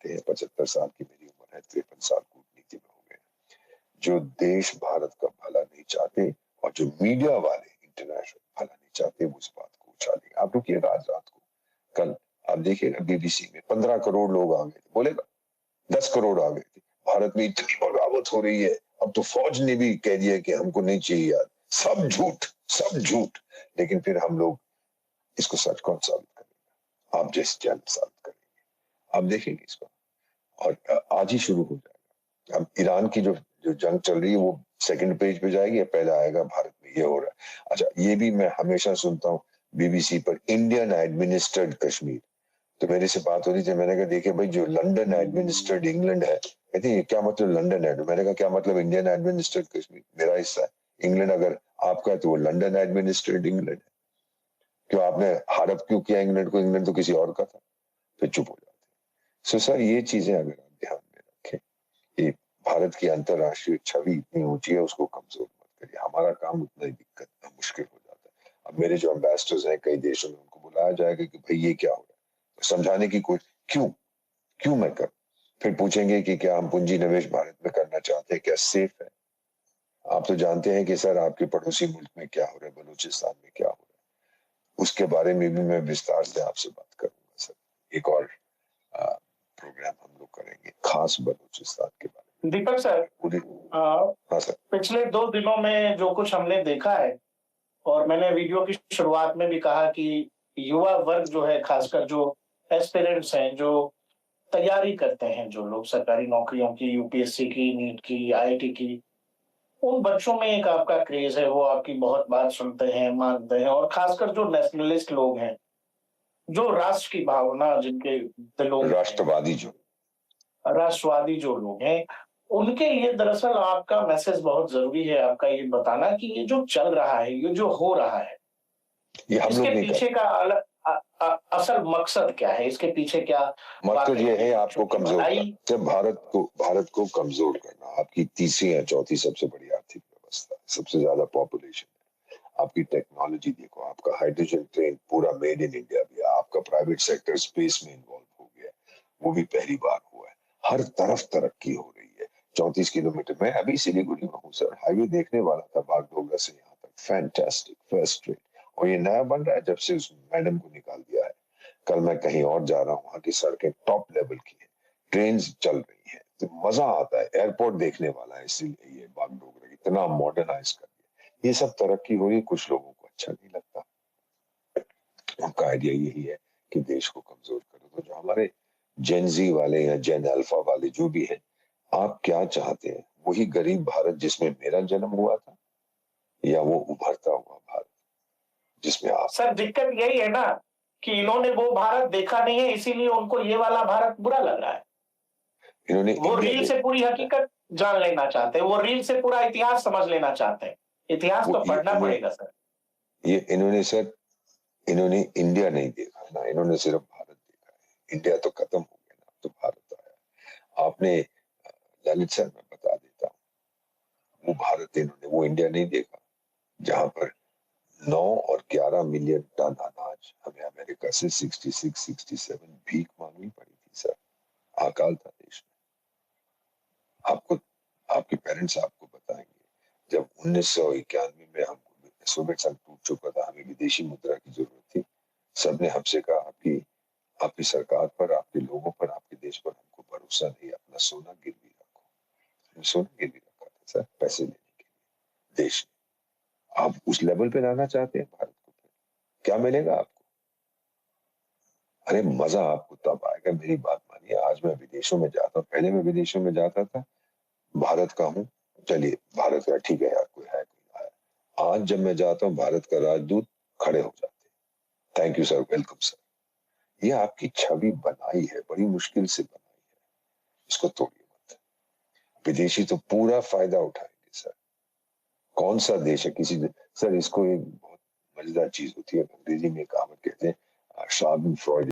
कहते हैं 75 साल की मेरी उम्र है, 53 साल कूटनीति में हो गए। जो देश भारत का भला नहीं चाहते और जो मीडिया वाले इंटरनेशनल भला नहीं चाहते, वो इस बात को उछालेंगे। आप रुकिएगा, आज रात को कल आप देखिएगा बीबीसी में 15 करोड़ लोग आ गए थे, बोलेगा 10 करोड़ आ गए थे, भारत में इतनी बगावत हो रही है, अब तो फौज ने भी कह दिया कि हमको नहीं चाहिए यार। सब झूठ, सब झूठ। लेकिन फिर हम लोग इसको सच कौन साबित करेंगे? आप जैसे चैनल साबित करेंगे, आप देखेंगे इसको। और आज ही शुरू हो जाएगा। अब ईरान की जो जो जंग चल रही है वो सेकंड पेज पे जाएगी, पहला आएगा भारत में ये हो रहा है। अच्छा, ये भी मैं हमेशा सुनता हूँ बीबीसी पर, इंडियन एडमिनिस्ट्रेड कश्मीर। तो मेरे से बात हो रही थी, मैंने कहा देखिए भाई, जो लंदन एडमिनिस्ट्रेड इंग्लैंड है, कहते हैं क्या मतलब लंदन है? मैंने कहा क्या मतलब इंडियन एडमिनिस्ट्रेड कश्मीर? मेरा हिस्सा है। इंग्लैंड अगर आपका है तो वो लंदन एडमिनिस्ट्रेड इंग्लैंड है। क्यों आपने हड़प क्यों किया इंग्लैंड को? इंग्लैंड तो किसी और का था। फिर चुप हो जाते। सो सर, ये चीजें अगर आप ध्यान में रखें, ये भारत की अंतरराष्ट्रीय छवि इतनी ऊंची है, उसको कमजोर मत करिए। हमारा काम उतना ही दिक्कत मुश्किल हो जाता है। अब मेरे जो एम्बेसडर्स हैं कई देशों में, उनको बुलाया जाएगा कि भाई ये क्या हो रहा है, तो समझाने की कोशिश, क्यों क्यों मैं कर, फिर पूछेंगे कि क्या हम पूंजी निवेश भारत में करना चाहते हैं, क्या सेफ है? आप तो जानते हैं कि सर आपके पड़ोसी मुल्क में क्या हो रहा है, बलूचिस्तान में क्या हो रहा है, उसके बारे में भी मैं विस्तार से आपसे बात करूंगा सर। एक और प्रोग्राम हम लोग करेंगे खास बलूचिस्तान के बारे में। दीपक सर, पूरी हाँ सर। पिछले 2 दिनों में जो कुछ हमने देखा है, और मैंने वीडियो की शुरुआत में भी कहा कि युवा वर्ग जो है, खासकर जो एस्पिरेंट्स हैं, जो तैयारी करते हैं, जो लोग सरकारी नौकरियों की, यूपीएससी की, नीट की, आईआईटी की, उन बच्चों में एक आपका क्रेज है, वो आपकी बहुत बात सुनते हैं, मानते हैं, और खासकर जो नेशनलिस्ट लोग हैं, जो राष्ट्र की भावना जिनके दिलों में है, राष्ट्रवादी राष्ट्रवादी जो लोग हैं, उनके लिए दरअसल आपका मैसेज बहुत जरूरी है, आपका ये बताना कि ये जो चल रहा है, ये जो हो रहा है, ये हम लोग इसके नहीं पीछे कर, का असल मकसद क्या है, इसके पीछे क्या मकसद ये है आपको बच्चों की कमजोर भलाई। करना, जब भारत को कमजोर करना। आपकी तीसरी या चौथी सबसे बड़ी आर्थिक व्यवस्था है, सबसे ज्यादा पॉपुलेशन है, आपकी टेक्नोलॉजी देखो, आपका हाइड्रोजन ट्रेन पूरा मेड इन इंडिया भी है, आपका प्राइवेट सेक्टर स्पेस में इन्वॉल्व हो गया है, वो भी पहली बार हुआ है। हर तरफ तरक्की हो रही है। 34 किलोमीटर में, अभी सिलीगुड़ी में हूँ सर, हाईवे देखने वाला था बागडोगरा से यहाँ तक, फैंटास्टिक, फर्स्ट रेट। और ये नया बन रहा है जब से उस मैडम को निकाल दिया है। कल मैं कहीं और जा रहा हूँ, वहां की सड़कें टॉप लेवल की है, ट्रेन चल रही है, तो मजा आता है। एयरपोर्ट देखने वाला है, इसीलिए ये बागडोगरा इतना मॉडर्नाइज कर दिया। ये सब तरक्की हो रही है, कुछ लोगों को अच्छा नहीं लगता। उनका आइडिया यही है कि देश को कमजोर करो। तो जो हमारे जेनजी वाले या जेन अल्फा वाले जो भी है, आप क्या चाहते हैं? वही गरीब भारत जिसमें मेरा जन्म हुआ था, या वो उभरता हुआ भारत जिसमें आप? सर, दिक्कत यही है ना कि इन्होंने वो भारत देखा नहीं है, इसीलिए उनको ये वाला भारत बुरा लग रहा है। इन्होंने वो इंडिया रील से पूरी हकीकत जान लेना चाहते हैं, वो रील से पूरा इतिहास समझ लेना चाहते हैं। इतिहास वो तो पढ़ना पड़ेगा सर। ये इन्होंने सर, इन्होंने इंडिया नहीं देखा ना, इन्होंने सिर्फ भारत देखा है। इंडिया तो खत्म हो गया ना, तो भारत आया। आपने ललित सर, मैं बता देता हूँ, वो भारत इन्होंने, वो इंडिया नहीं देखा जहां पर 9 और 11 मिलियन टन अनाज हमें अमेरिका से 66 67 भीख मांगनी पड़ी थी सर। अकाल था देश में। आपको, आपके पेरेंट्स आपको बताएंगे, जब 1991 में हम, सोवियत संघ टूट चुका था, हमें विदेशी मुद्रा की जरूरत थी, सबने हमसे कहा आपकी आपकी सरकार पर, आपके लोगों पर, आपके देश पर हमको भरोसा नहीं, अपना सोना गिरवी रखो। हमने सोना गिरवी रखा था सर, पैसे लेने के लिए देश ने। आप उस लेवल पे लाना चाहते हैं भारत को, फिर क्या मिलेगा आपको? अरे मजा आपको तब आएगा, मेरी बात मानिए। आज मैं विदेशों में जाता हूँ, पहले मैं विदेशों में जाता था, भारत का हूँ, चलिए भारत का ठीक है यार, कोई है कोई आया। आज जब मैं जाता हूँ, भारत का राजदूत खड़े हो जाते हैं, thank you sir, welcome sir. ये आपकी छवि बनाई है, बड़ी मुश्किल से बनाई है, इसको तोड़िए मत। विदेशी तो पूरा फायदा उठाएंगे सर। कौन सा देश है किसी सर, इसको एक बहुत मजेदार चीज होती है, अंग्रेजी में कहावत कहते हैं, शार्लैंड फ्रॉइड